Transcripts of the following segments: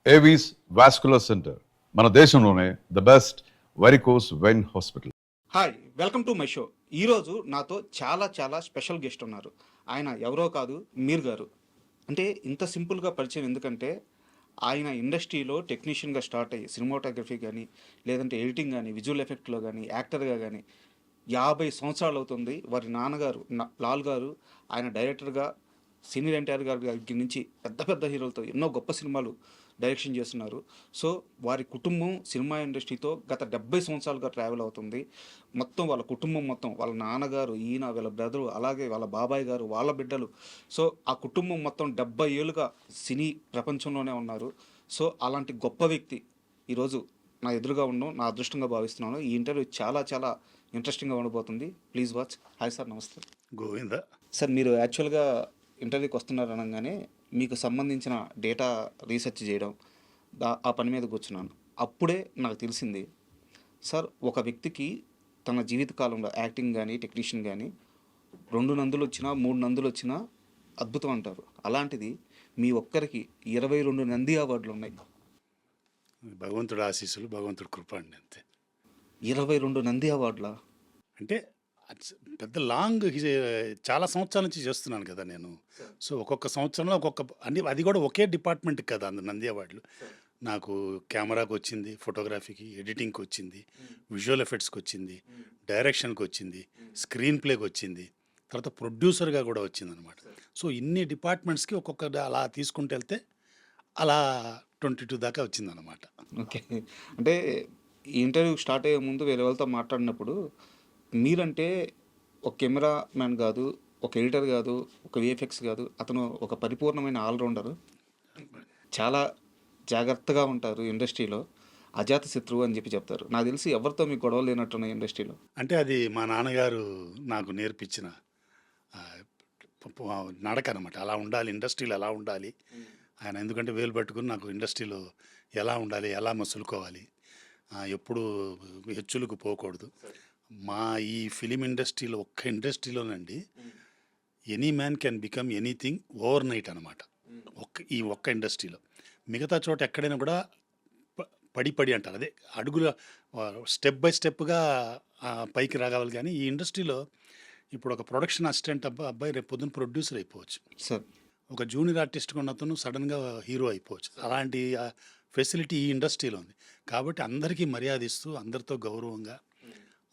Avis vascular centre మన దేశంలోనే the best varicose vein hospital. Hi, welcome to my show. ఈరోజు నాతో చాలా స్పెషల్ గెస్ట్ ఉన్నారు. ఆయన ఎవరో కాదు, మీర్ గారు. అంటే ఇంత సింపుల్గా పరిచయం ఎందుకంటే ఆయన ఇండస్ట్రీలో టెక్నీషియన్గా స్టార్ట్ అయ్యి సినిమాటోగ్రఫీ కానీ, లేదంటే ఎడిటింగ్ కానీ, విజువల్ ఎఫెక్ట్లో కానీ, యాక్టర్గా కానీ 50 సంవత్సరాలు అవుతుంది. వారి నాన్నగారు లాల్ గారు ఆయన డైరెక్టర్గా సీనియర్ ఎన్టీఆర్ గారి దగ్గర నుంచి పెద్ద పెద్ద హీరోలతో ఎన్నో గొప్ప సినిమాలు డైరెక్షన్ చేస్తున్నారు. సో వారి కుటుంబం సినిమా ఇండస్ట్రీతో గత 70 సంవత్సరాలుగా ట్రావెల్ అవుతుంది. మొత్తం వాళ్ళ కుటుంబం మొత్తం, వాళ్ళ నాన్నగారు, ఈయన, వీళ్ళ బ్రదరు, అలాగే వాళ్ళ బాబాయ్ గారు, వాళ్ళ బిడ్డలు. సో ఆ కుటుంబం మొత్తం 70 ఏళ్ళుగా సినీ ప్రపంచంలోనే ఉన్నారు. సో అలాంటి గొప్ప వ్యక్తి ఈరోజు నా ఎదురుగా ఉండడం నా అదృష్టంగా భావిస్తున్నాను. ఈ ఇంటర్వ్యూ చాలా ఇంట్రెస్టింగ్గా ఉండబోతుంది. Please watch. హాయ్ సార్, నమస్తే. గోవింద. సార్, మీరు యాక్చువల్గా ఇంటర్వ్యూకి వస్తున్నారు అనగానే మీకు సంబంధించిన డేటా రీసెర్చ్ చేయడం, ఆ పని మీద కూర్చున్నాను. అప్పుడే నాకు తెలిసింది సార్, ఒక వ్యక్తికి తన జీవితకాలంలో యాక్టింగ్ కానీ, టెక్నీషియన్ కానీ 2 నందులు వచ్చినా 3 నందులు వచ్చినా అద్భుతం అంటారు. అలాంటిది మీ ఒక్కరికి 22 నంది అవార్డులు ఉన్నాయి. భగవంతుడు ఆశీస్సులు, భగవంతుడు కృప అండి, అంతే. 22 నంది అవార్డులా? అంటే పెద్ద లాంగ్ చాలా సంవత్సరాల నుంచి చేస్తున్నాను కదా నేను. సో ఒక్కొక్క సంవత్సరంలో అన్ని, అది కూడా ఒకే డిపార్ట్మెంట్కి కదా నంది అవార్డులు. నాకు కెమెరాకి వచ్చింది, ఫోటోగ్రఫీకి, ఎడిటింగ్కి వచ్చింది, విజువల్ ఎఫెక్ట్స్కి వచ్చింది, డైరెక్షన్కి వచ్చింది, స్క్రీన్ ప్లేకి వచ్చింది, తర్వాత ప్రొడ్యూసర్గా కూడా వచ్చింది అనమాట. సో ఇన్ని డిపార్ట్మెంట్స్కి ఒక్కొక్క అలా తీసుకుంటూ వెళ్తే అలా 22 దాకా వచ్చిందనమాట. ఓకే. అంటే ఈ ఇంటర్వ్యూ స్టార్ట్ అయ్యే ముందు వేరే వాళ్ళతో మాట్లాడినప్పుడు మీరంటే ఒక కెమెరా మ్యాన్ కాదు, ఒక ఎడిటర్ కాదు, ఒక విఎఫ్ఎక్స్ కాదు, అతను ఒక పరిపూర్ణమైన ఆల్రౌండరు. చాలా జాగ్రత్తగా ఉంటారు ఇండస్ట్రీలో. అజాత శత్రువు అని చెప్తారు. నాకు తెలిసి ఎవరితో మీకు గొడవలు లేనట్టున్నాయి ఇండస్ట్రీలో. అంటే అది మా నాన్నగారు నాకు నేర్పించిన నడక అనమాట. అలా ఉండాలి, ఇండస్ట్రీలో ఎలా ఉండాలి ఆయన. ఎందుకంటే వేలు పట్టుకుని నాకు ఇండస్ట్రీలో ఎలా ఉండాలి, ఎలా మసులుకోవాలి, ఎప్పుడు హెచ్చులకు పోకూడదు. మా ఈ ఫిలిం ఇండస్ట్రీలో, ఒక్క ఇండస్ట్రీలోనండి, any man can become anything overnight అనమాట. ఈ ఒక్క ఇండస్ట్రీలో. మిగతా చోట ఎక్కడైనా కూడా పడి అంటారు, అదే అడుగుల స్టెప్ బై స్టెప్గా పైకి రాగాలి. కానీ ఈ ఇండస్ట్రీలో ఇప్పుడు ఒక ప్రొడక్షన్ అసిస్టెంట్ అబ్బాయి రేపు పొద్దున్న ప్రొడ్యూసర్ అయిపోవచ్చు సార్. ఒక జూనియర్ ఆర్టిస్ట్గా ఉన్న అతను సడన్గా హీరో అయిపోవచ్చు. అలాంటి ఫెసిలిటీ ఈ ఇండస్ట్రీలో ఉంది. కాబట్టి అందరికీ మర్యాద ఇస్తూ అందరితో గౌరవంగా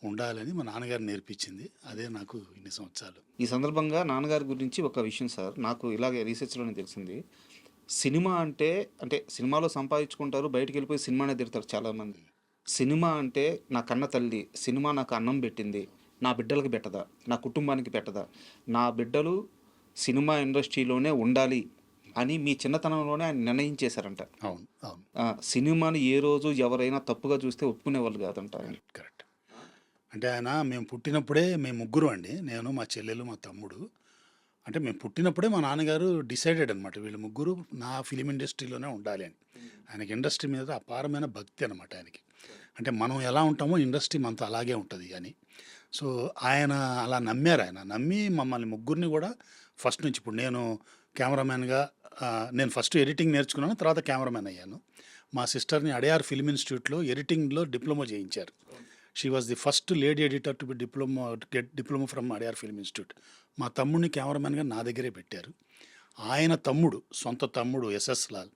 ఉండాలని మా నాన్నగారు నేర్పించింది. అదే నాకు ఇన్ని సంవత్సరాలు. ఈ సందర్భంగా నాన్నగారి గురించి ఒక విషయం సార్, నాకు ఇలాగే రీసెర్చ్లోనే తెలిసింది. సినిమా అంటే సినిమాలో సంపాదించుకుంటారు, బయటికి వెళ్ళిపోయి సినిమానే తిడతారు చాలామంది. సినిమా అంటే నా కన్న తల్లి, సినిమా నాకు అన్నం పెట్టింది, నా బిడ్డలకు పెట్టదా, నా కుటుంబానికి పెట్టదా, నా బిడ్డలు సినిమా ఇండస్ట్రీలోనే ఉండాలి అని మీ చిన్నతనంలోనే ఆయన నిర్ణయించేశారంట. అవును, అవును. సినిమాని ఏ రోజు ఎవరైనా తప్పుగా చూస్తే ఒప్పుకునేవాళ్ళు కాదంట. కరెక్ట్. అంటే ఆయన, మేము పుట్టినప్పుడే, మేము ముగ్గురు అండి, నేను, మా చెల్లెలు, మా తమ్ముడు. అంటే మేము పుట్టినప్పుడే మా నాన్నగారు డిసైడెడ్ అనమాట, వీళ్ళు ముగ్గురు నా ఫిలిం ఇండస్ట్రీలోనే ఉండాలి అని. ఆయనకి ఇండస్ట్రీ మీద అపారమైన భక్తి అనమాట ఆయనకి. అంటే మనం ఎలా ఉంటామో ఇండస్ట్రీ మనతో అలాగే ఉంటుంది అని. సో ఆయన అలా నమ్మారు. ఆయన నమ్మి మమ్మల్ని ముగ్గురిని కూడా ఫస్ట్ నుంచి, ఇప్పుడు నేను కెమెరామ్యాన్గా, నేను ఫస్ట్ ఎడిటింగ్ నేర్చుకున్నాను, తర్వాత కెమెరామ్యాన్ అయ్యాను. మా సిస్టర్ని అడయార్ ఫిల్మ్ ఇన్స్టిట్యూట్లో ఎడిటింగ్లో డిప్లొమా చేయించారు. She was the first lady editor to be get diploma from Adyar film institute. మా తమ్ముడిని కెమెరామ్యాన్గా నా దగ్గరే పెట్టారు. ఆయన తమ్ముడు, సొంత తమ్ముడు ఎస్ఎస్ లాల్,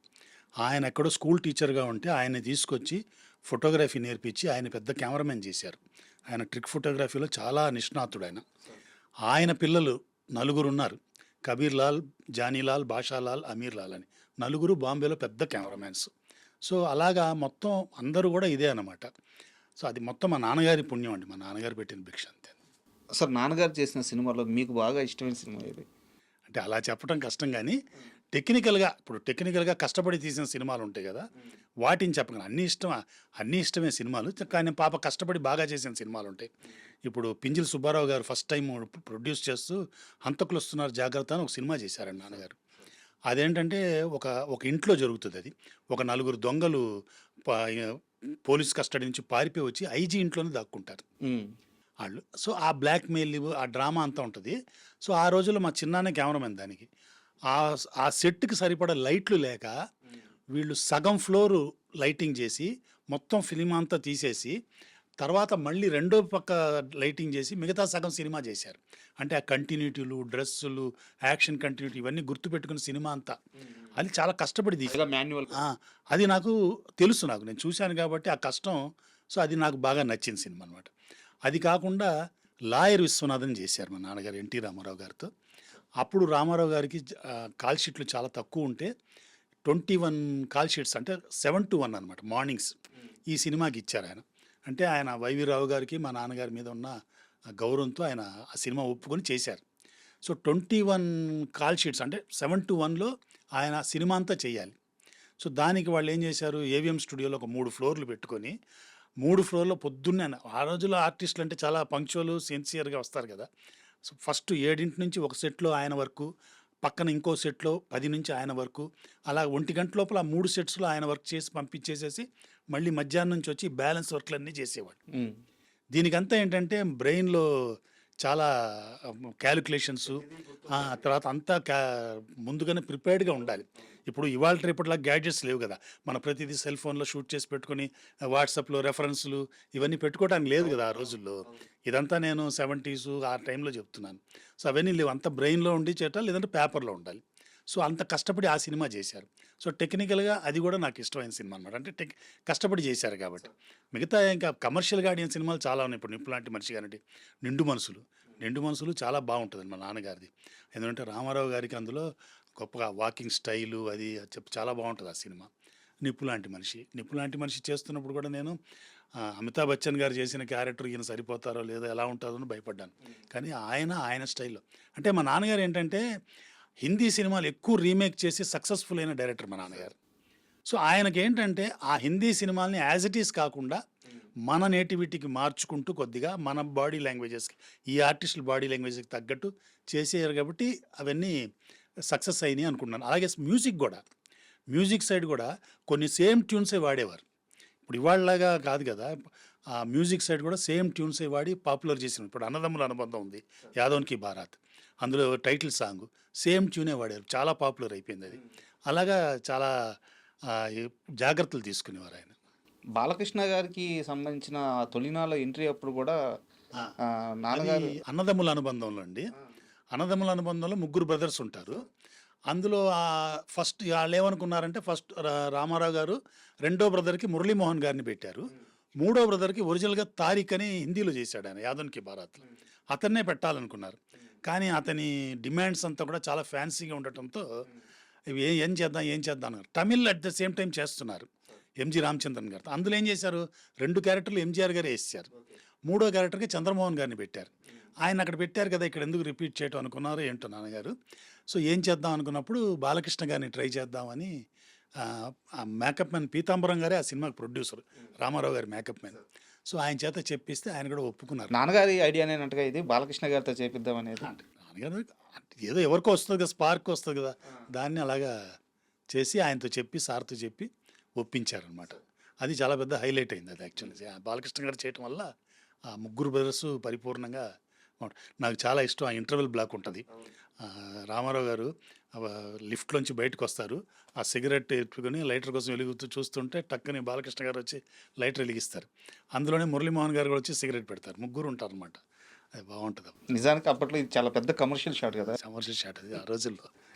ఆయన ఎక్కడో స్కూల్ టీచర్గా ఉంటే ఆయన్ని తీసుకొచ్చి ఫోటోగ్రఫీ నేర్పించి ఆయన పెద్ద కెమెరామెన్ చేశారు. ఆయన ట్రిక్ ఫోటోగ్రఫీలో చాలా నిష్ణాతుడు ఆయన. ఆయన పిల్లలు 4 ఉన్నారు, కబీర్ లాల్, జానీలాల్, బాషాలాల్, అమీర్ లాల్ అని 4 బాంబేలో పెద్ద కెమెరామెన్స్. సో అలాగా మొత్తం అందరూ కూడా ఇదే అన్నమాట. సో అది మొత్తం మా నాన్నగారి పుణ్యం అండి, మా నాన్నగారు పెట్టిన భిక్ష, అంతే. సార్, నాన్నగారు చేసిన సినిమాలో మీకు బాగా ఇష్టమైన సినిమా ఏది? అంటే అలా చెప్పడం కష్టం, కానీ టెక్నికల్గా కష్టపడి తీసిన సినిమాలు ఉంటాయి కదా, వాటిని చెప్పగలను. అన్నీ ఇష్టమే సినిమాలు, కానీ పాప కష్టపడి బాగా చేసిన సినిమాలు ఉంటాయి. ఇప్పుడు పింజిల్ సుబ్బారావు గారు ఫస్ట్ టైం ప్రొడ్యూస్ చేస్తూ హంతకులు వస్తున్నారు జాగ్రత్త అని ఒక సినిమా చేశారండి నాన్నగారు. అదేంటంటే ఒక ఇంట్లో జరుగుతుంది. అది ఒక 4 దొంగలు పోలీస్ కస్టడీ నుంచి పారిపోయి వచ్చి ఐజీ ఇంట్లోనే దాక్కుంటారు వాళ్ళు. సో ఆ బ్లాక్మెయిల్, ఆ డ్రామా అంతా ఉంటుంది. సో ఆ రోజుల్లో మా చిన్నానే కెమెరామెన్ దానికి. ఆ సెట్కి సరిపడా లైట్లు లేక వీళ్ళు సగం ఫ్లోరు లైటింగ్ చేసి మొత్తం ఫిలిం అంతా తీసేసి తర్వాత మళ్ళీ రెండో పక్క లైటింగ్ చేసి మిగతా సగం సినిమా చేశారు. అంటే ఆ కంటిన్యూటీలు, డ్రెస్సులు, యాక్షన్ కంటిన్యూటీ ఇవన్నీ గుర్తుపెట్టుకున్న సినిమా అంతా. అది చాలా కష్టపడి తీశారు. మాన్యువల్. అది నాకు తెలుసు, నేను చూశాను కాబట్టి ఆ కష్టం. సో అది నాకు బాగా నచ్చిన సినిమా అనమాట. అది కాకుండా లాయర్ విశ్వనాథన్ చేశారు మా నాన్నగారు ఎన్టీ రామారావు గారితో. అప్పుడు రామారావు గారికి కాల్ షీట్లు చాలా తక్కువ ఉంటే 21 కాల్ షీట్స్, అంటే 7 to 1 అనమాట మార్నింగ్స్ ఈ సినిమాకి ఇచ్చారు ఆయన. అంటే ఆయన వైవి రావు గారికి మా నాన్నగారి మీద ఉన్న గౌరవంతో ఆయన ఆ సినిమా ఒప్పుకొని చేశారు. సో 21 కాల్ షీట్స్ అంటే 7 to 1లో ఆయన సినిమా అంతా చేయాలి. సో దానికి వాళ్ళు ఏం చేశారు, ఏవిఎం స్టూడియోలో ఒక 3 ఫ్లోర్లు పెట్టుకొని 3 ఫ్లోర్లో పొద్దున్నే, ఆ రోజుల్లో ఆర్టిస్టులు అంటే చాలా పంక్చువల్ సిన్సియర్గా వస్తారు కదా. సో ఫస్ట్ 7 నుంచి ఒక సెట్లో ఆయన వరకు, పక్కన ఇంకో సెట్లో 10 నుంచి ఆయన వరకు, అలా 1 గంట లోపల ఆ 3 సెట్స్లో ఆయన వర్క్ చేసి పంపించేసేసి మళ్ళీ మధ్యాహ్నం నుంచి వచ్చి బ్యాలెన్స్ వర్క్లన్నీ చేసేవాడు. దీనికంతా ఏంటంటే బ్రెయిన్లో చాలా క్యాలిక్యులేషన్స్, తర్వాత అంతా ముందుగానే ప్రిపేర్డ్గా ఉండాలి. ఇప్పుడు ఇవాళ రేపటిలా గ్యాడ్జెట్స్ లేవు కదా, మన ప్రతిదీ సెల్ ఫోన్లో షూట్ చేసి పెట్టుకొని వాట్సాప్లో రెఫరెన్స్లు ఇవన్నీ పెట్టుకోవడానికి లేదు కదా ఆ రోజుల్లో. ఇదంతా నేను 70s ఆ టైంలో చెప్తున్నాను. సో అవన్నీ లేవు, అంతా బ్రెయిన్లో ఉండి చేయాలి, లేదంటే పేపర్లో ఉండాలి. సో అంత కష్టపడి ఆ సినిమా చేశారు. సో టెక్నికల్గా అది కూడా నాకు ఇష్టమైన సినిమా అనమాట. అంటే కష్టపడి చేశారు కాబట్టి. మిగతా ఇంకా కమర్షియల్గా ఆడిన సినిమాలు చాలా ఉన్నాయి. ఇప్పుడు నిప్పు లాంటి మనిషి కానివ్వండి, నిండు మనసులు చాలా బాగుంటుంది మా నాన్నగారిది. ఎందుకంటే రామారావు గారికి అందులో గొప్పగా వాకింగ్ స్టైలు అది చెప్పి చాలా బాగుంటుంది ఆ సినిమా. నిప్పు లాంటి మనిషి చేస్తున్నప్పుడు కూడా నేను అమితాబ్ బచ్చన్ గారు చేసిన క్యారెక్టర్ ఈయన సరిపోతారో లేదో ఎలా ఉంటుందో అని భయపడ్డాను. కానీ ఆయన స్టైల్లో. అంటే మా నాన్నగారు ఏంటంటే హిందీ సినిమాలు ఎక్కువ రీమేక్ చేసి సక్సెస్ఫుల్ అయిన డైరెక్టర్ మా నాన్నగారు. సో ఆయనకి ఏంటంటే ఆ హిందీ సినిమాల్ని యాజ్ ఇట్ ఈస్ కాకుండా మన నేటివిటీకి మార్చుకుంటూ కొద్దిగా మన బాడీ లాంగ్వేజెస్కి, ఈ ఆర్టిస్టుల బాడీ లాంగ్వేజ్కి తగ్గట్టు చేసేయారు కాబట్టి అవన్నీ సక్సెస్ అయినాయి అనుకుంటున్నాను. అలాగే మ్యూజిక్ సైడ్ కూడా కొన్ని సేమ్ ట్యూన్సే వాడేవారు. ఇప్పుడు ఇవాళలాగా కాదు కదా, ఆ మ్యూజిక్ సైడ్ కూడా సేమ్ ట్యూన్సే వాడి పాపులర్ చేసిన. ఇప్పుడు అన్నదమ్ముల అనుబంధం ఉంది, యాదవ్కి బారాత్, అందులో టైటిల్ సాంగ్ సేమ్ ట్యూనే వాడారు, చాలా పాపులర్ అయిపోయింది అది. అలాగా చాలా జాగ్రత్తలు తీసుకునేవారు ఆయన. బాలకృష్ణ గారికి సంబంధించిన తొలినాళ్ళ ఎంట్రీ అప్పుడు కూడా నాన్నగారు అన్నదమ్ముల అనుబంధంలో అండి. అన్నదమ్ముల అనుబంధంలో 3 బ్రదర్స్ ఉంటారు. అందులో ఫస్ట్ వాళ్ళు ఏమనుకున్నారంటే, ఫస్ట్ రామారావు గారు రెండో బ్రదర్కి మురళీమోహన్ గారిని పెట్టారు. మూడో బ్రదర్కి ఒరిజినల్గా తారిక్ అని హిందీలో చేశాడు ఆయన, యాదవ్కి బారాత్లో. అతన్నే పెట్టాలనుకున్నారు. కానీ అతని డిమాండ్స్ అంతా కూడా చాలా ఫ్యాన్సీగా ఉండటంతో ఏం చేద్దాం అన్నారు. Tamil at the same time చేస్తున్నారు ఎంజి రామచంద్రన్ గారు. అందులో ఏం చేశారు, 2 క్యారెక్టర్లు ఎంజీఆర్ గారే వేసారు. మూడో క్యారెక్టర్కి చంద్రమోహన్ గారిని పెట్టారు. ఆయన అక్కడ పెట్టారు కదా, ఇక్కడ ఎందుకు రిపీట్ చేయటం అనుకున్నారో ఏంటో నాన్నగారు. సో ఏం చేద్దాం అనుకున్నప్పుడు బాలకృష్ణ గారిని ట్రై చేద్దామని, ఆ మేకప్ మ్యాన్ పీతాంబరం గారే ఆ సినిమాకి ప్రొడ్యూసర్, రామారావు గారి మేకప్ మ్యాన్. సో ఆయన చేత చెప్పిస్తే ఆయన కూడా ఒప్పుకున్నారు. నాన్నగారి ఐడియానేనట్టుగా ఇది బాలకృష్ణ గారితో చేపిద్దాం అనేది. నాన్నగారు ఏదో ఎవరికో వస్తుంది కదా, స్పార్క్ వస్తుంది కదా, దాన్ని అలాగా చేసి ఆయనతో చెప్పి, సార్తో చెప్పి ఒప్పించారనమాట. అది చాలా పెద్ద హైలైట్ అయింది. అది యాక్చువల్లీ బాలకృష్ణ గారు చేయటం వల్ల ఆ 3 బ్రదర్స్ పరిపూర్ణంగా నాకు చాలా ఇష్టం. ఆ ఇంటర్వెల్ బ్లాక్ ఉంటుంది, రామారావు గారు లిఫ్ట్లోంచి బయటకు వస్తారు, ఆ సిగరెట్ ఎత్తుకొని లైటర్ కోసం వెలుగుతూ చూస్తుంటే టక్కని బాలకృష్ణ గారు వచ్చి లైటర్ వెలిగిస్తారు. అందులోనే మురళీమోహన్ గారు కూడా వచ్చి సిగరెట్ పెడతారు. 3 ఉంటారు అనమాట. అది బాగుంటుంది. నిజానికి అప్పట్లో ఇది చాలా పెద్ద కమర్షియల్ షాట్ కదా. కమర్షియల్ షాట్ అది ఆ రోజుల్లో.